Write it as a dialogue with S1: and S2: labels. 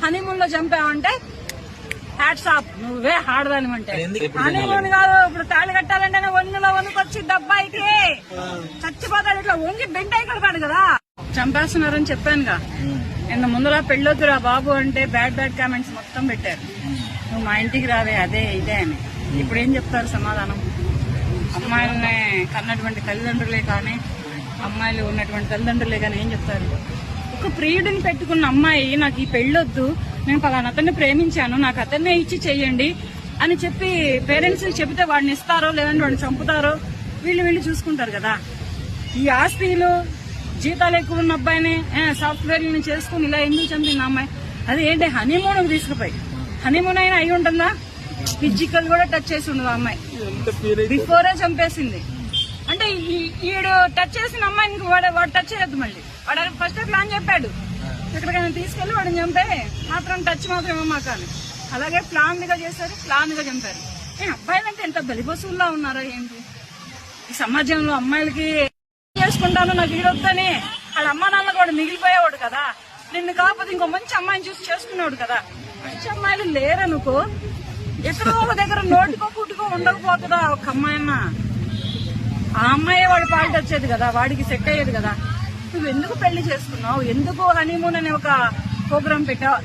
S1: Honeymoon లో చంపావంటే hats off, నువ్వే ఆడదానివంటే. Honeymoon కాదు, ఇప్పుడు తాళి కట్టాలంటేనే ఒన్నులో వణుకొచ్చి దబ్బాయికి చచ్చిపోతాడు, ఇట్లా వంగి బెంటాయి కడతాడు కదా. చంపేస్తున్నారని చెప్పానుగా, నిన్న ముందులా పెళ్ళొద్దురా బాబు అంటే బ్యాడ్ కామెంట్స్ మొత్తం పెట్టారు. నువ్వు మా ఇంటికి రావే అదే ఇదే అని. ఇప్పుడు ఏం చెప్తారు సమాధానం? అమ్మాయిలనే కన్నటువంటి తల్లిదండ్రులే కానీ, అమ్మాయిలు ఉన్నటువంటి తల్లిదండ్రులే కానీ ఏం చెప్తారు? ఒక ప్రియుడిని పెట్టుకున్న అమ్మాయి నాకు ఈ పెళ్ళొద్దు, నేను పలానా అతన్ని ప్రేమించాను, నాకు అతన్నే ఇచ్చి చెయ్యండి అని చెప్పి పేరెంట్స్ చెబితే వాడిని ఇస్తారో లేదంటే వాడిని చంపుతారో వీళ్ళు చూసుకుంటారు కదా. ఈ ఆస్తిలు జీతాలు ఎక్కువ ఉన్న అబ్బాయిని సాఫ్ట్వేర్లను చేసుకుని ఇలా ఎందుకు చంపింది అమ్మాయి? అది ఏంటి హనీమూన్ తీసుకుపోయి, హనీమూన్ అయినా అయి ఉంటుందా? ఫిజికల్ కూడా టచ్ చేసి ఉండదు అమ్మాయి, బిఫోరే చంపేసింది. అంటే ఈడు టచ్ చేసిన అమ్మాయిని వాడు టచ్ చేయొద్దు. మళ్ళీ వాడు ఫస్ట్ ప్లాన్ చెప్పాడు, ఎక్కడికైనా తీసుకెళ్లి వాడిని చంపే, మాత్రం టచ్ మాత్రం ఇవ్వమా కానీ. అలాగే ప్లాన్ గా చేశారు, ప్లాన్ గా చంపారు. అబ్బాయిలంటే ఎంత బలిపశువుల్లా ఉన్నారా ఏంటి ఈ సమాజంలో? అమ్మాయిలకి చేసుకుంటాను నాకు ఈడొద్దని వాళ్ళ అమ్మా నాన్న కూడా మిగిలిపోయేవాడు కదా. నిన్ను కాకపోతే ఇంకో మంచి అమ్మాయిని చూసి చేసుకునేవాడు కదా. మంచి అమ్మాయిలు లేరనుకో, ఎక్కడో ఒక దగ్గర నోటికో పుట్టుకో ఉండకపోతుందా ఒక అమ్మాయన్నా? ఆ అమ్మాయి వాడి పాలిటి వచ్చేది కదా, వాడికి సెట్ అయ్యేది కదా. నువ్వు ఎందుకు పెళ్లి చేసుకున్నావు? ఎందుకు హనీమూన్ అనే ఒక ప్రోగ్రామ్ పెట్టావు?